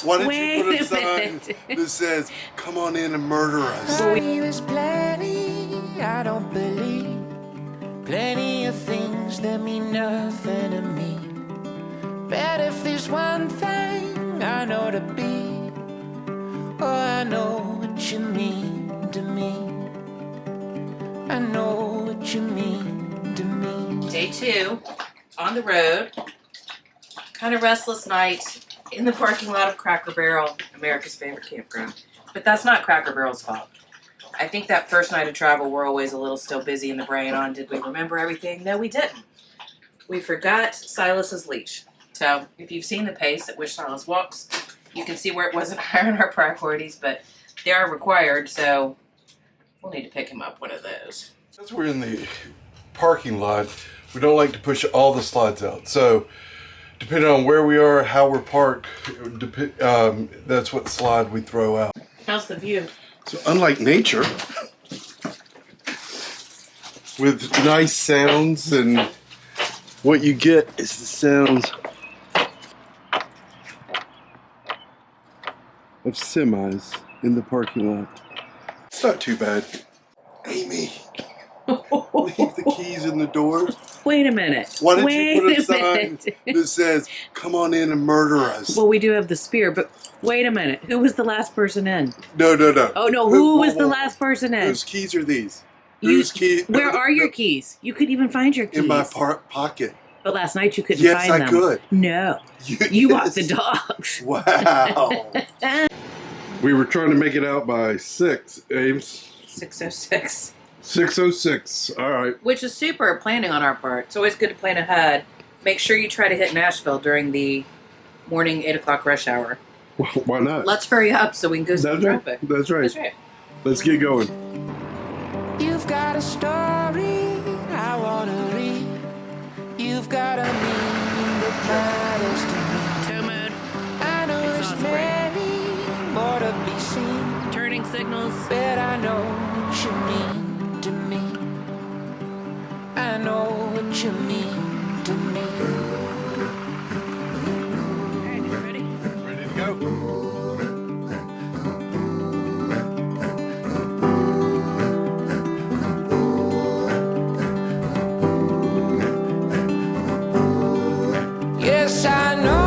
Why don't you put a sign that says, come on in and murder us? There's plenty, I don't believe. Plenty of things that mean nothing to me. But if there's one thing I know to be, oh, I know what you mean to me. I know what you mean to me. Day 2, on the road. Kind of restless night in the parking lot of Cracker Barrel, America's favorite campground. But that's not Cracker Barrel's fault. I think that first night of travel, we're always a little still busy in the brain on, did we remember everything? No, we didn't. We forgot Silas's leash. So if you've seen the pace at which Silas walks, you can see where it wasn't higher in our priorities, but they are required, so we'll need to pick him up one of those. Because we're in the parking lot, we don't like to push all the slides out. So depending on where we are, how we're parked, that's what slide we throw out. How's the view? So unlike nature, with nice sounds, and what you get is the sounds of semis in the parking lot. It's not too bad. Amy, leave the keys in the door. Wait a minute. Why don't you put a sign that says, come on in and murder us? Well, we do have the spear, but wait a minute. Who was the last person in? No. Oh, no. Who was the last person in? Whose keys are these? Whose keys? Where are your keys? You couldn't even find your keys. In my pocket. But last night you couldn't Yes, find I them. could. No. You walked the dogs. Wow. We were trying to make it out by 6, Ames. 6:06. 6:06. All right. Which is super planning on our part. It's always good to plan ahead. Make sure you try to hit Nashville during the morning 8 o'clock rush hour. Well, why not? Let's hurry up so we can go see traffic. That's right. That's right. Let's get going. You've got a story I wanna read. You've got a meaning that matters to me. Tow mode. I know there's many more to be seen. Turning signals. But I know what you mean to me. I know what you mean to me. Alright, you ready? Ready to go? Yes, I know.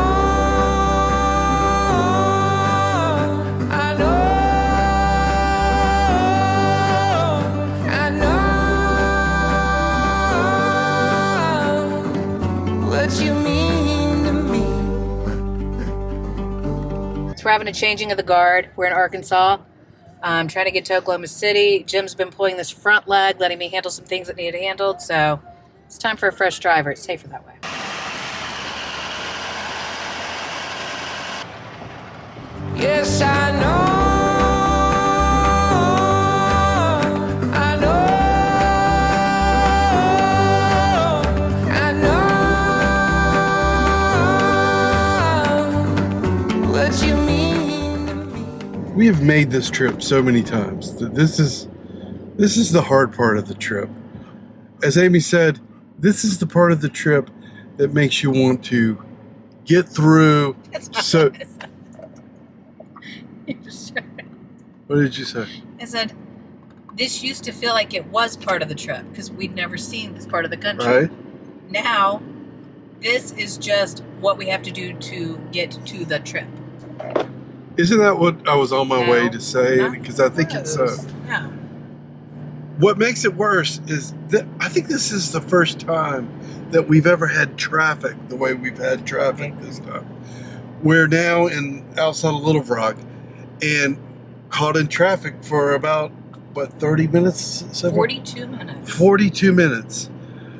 So we're having a changing of the guard. We're in Arkansas. I'm trying to get to Oklahoma City. Jim's been pulling this front leg, letting me handle some things that needed handled. So it's time for a fresh driver. It's safer that way. Yes, I know. We have made this trip so many times. This is the hard part of the trip. As Amy said, this is the part of the trip that makes you want to get through. So, what did you say? I said, this used to feel like it was part of the trip because we'd never seen this part of the country. Right? Now, this is just what we have to do to get to the trip. Isn't that what I was on my way to say? Because I think it's so. No. What makes it worse is that I think this is the first time that we've ever had traffic the way we've had traffic this time. We're now outside of Little Rock and caught in traffic for about, 30 minutes? 42 minutes. 42 minutes.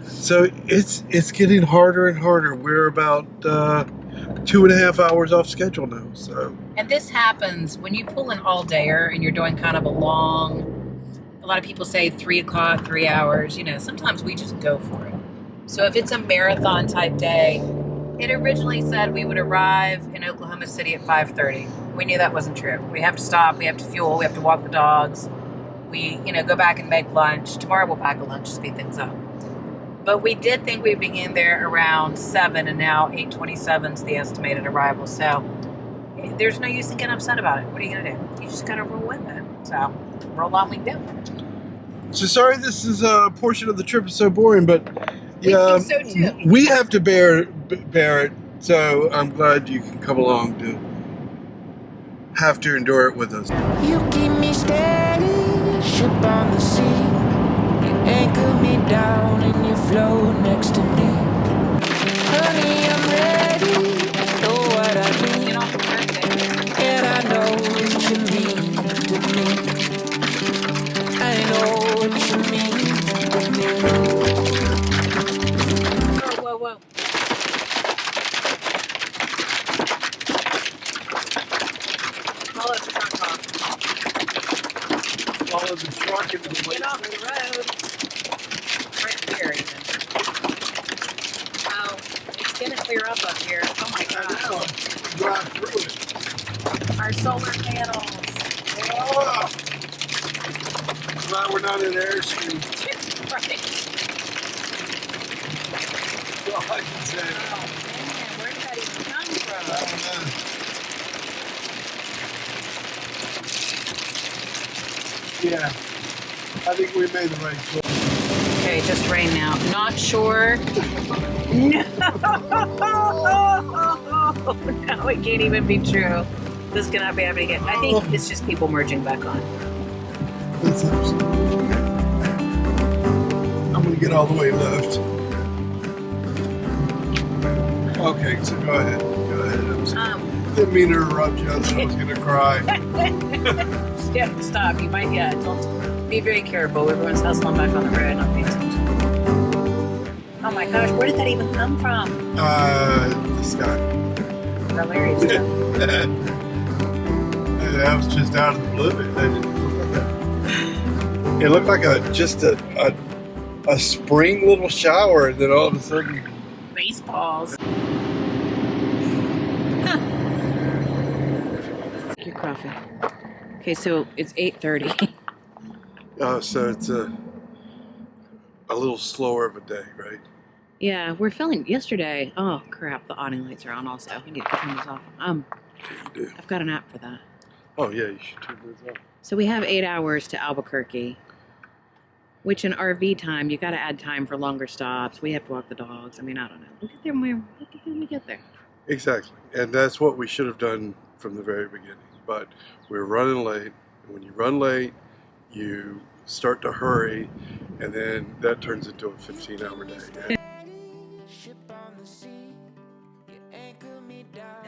So it's getting harder and harder. We're about 2.5 hours off schedule now. So. And this happens when you pull an all-dayer and you're doing kind of a lot of people say 3 o'clock, 3 hours. Sometimes we just go for it. So if it's a marathon type day, it originally said we would arrive in Oklahoma City at 5:30. We knew that wasn't true. We have to stop, we have to fuel, we have to walk the dogs. We, go back and make lunch. Tomorrow we'll pack a lunch to speed things up. But we did think we'd begin there around 7, and now 8:27 is the estimated arrival. So there's no use in getting upset about it. What are you gonna do? You just gotta roll with it. So roll on, we do. So sorry this is a portion of the trip is so boring, but We yeah, think so too. we have to bear it. So I'm glad you can come along to have to endure it with us. You keep me steady, ship on the sea. You anchor me down and you float next to me. Honey, I'm ready, know what I mean. Get off the birthday. And I know what you mean to me. I know what you mean to me. Whoa, whoa, whoa. Follow the truck off. Follow the truck into the Get off the road. Right here, even. Oh, it's gonna clear up here. Oh my I god. know. Drive through it. Our solar panels. Oh, glad we're not in Airstream. Right. That's all I can say. Oh man, where did that even come from? I don't know. Yeah, I think we made the right choice. Okay, it just rained now. Not sure. No, no, it can't even be true. This is gonna be happening again. I think it's just people merging back on. That's absolutely okay. I'm gonna get all the way left. Okay, so go ahead. Go ahead. Didn't mean to interrupt you. I thought I was gonna cry. Yeah, stop. You might, yeah, don't. Be very careful. Everyone's hustling back on the road, not paying attention. Oh my gosh, where did that even come from? The sky. Hilarious. That was just out of the blue. It looked like just a spring little shower, and then all of a sudden, Baseballs. Your coffee. Okay, so it's 8:30. so it's a little slower of a day, right? Yeah, we're filming yesterday. Oh crap, the awning lights are on also. I need to turn those off. You do. I've got an app for that. Oh yeah, you should turn those off. So we have 8 hours to Albuquerque, which in RV time, you got to add time for longer stops. We have to walk the dogs. I mean, I don't know. We'll get there when we get there. Exactly, and that's what we should have done from the very beginning. But we're running late, and when you run late, you start to hurry, and then that turns into a 15-hour day.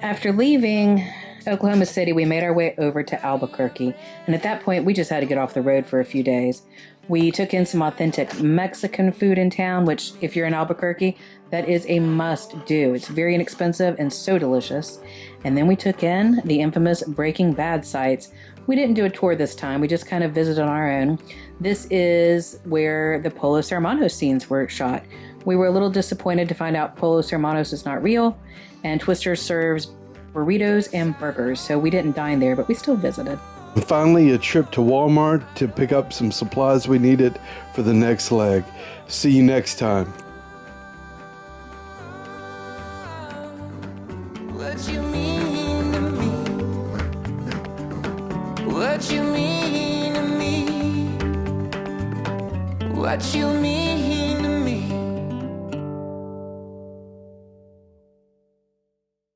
After leaving Oklahoma City, we made our way over to Albuquerque, and at that point, we just had to get off the road for a few days. We took in some authentic Mexican food in town, which, if you're in Albuquerque, that is a must-do. It's very inexpensive and so delicious. And then we took in the infamous Breaking Bad sites. We didn't do a tour this time. We just kind of visited on our own. This is where the Polos Hermanos scenes were shot. We were a little disappointed to find out Polos Hermanos is not real, and Twister serves burritos and burgers, so we didn't dine there, but we still visited. And finally, a trip to Walmart to pick up some supplies we needed for the next leg. See you next time. What you mean to me? What you mean to me? What you mean to me?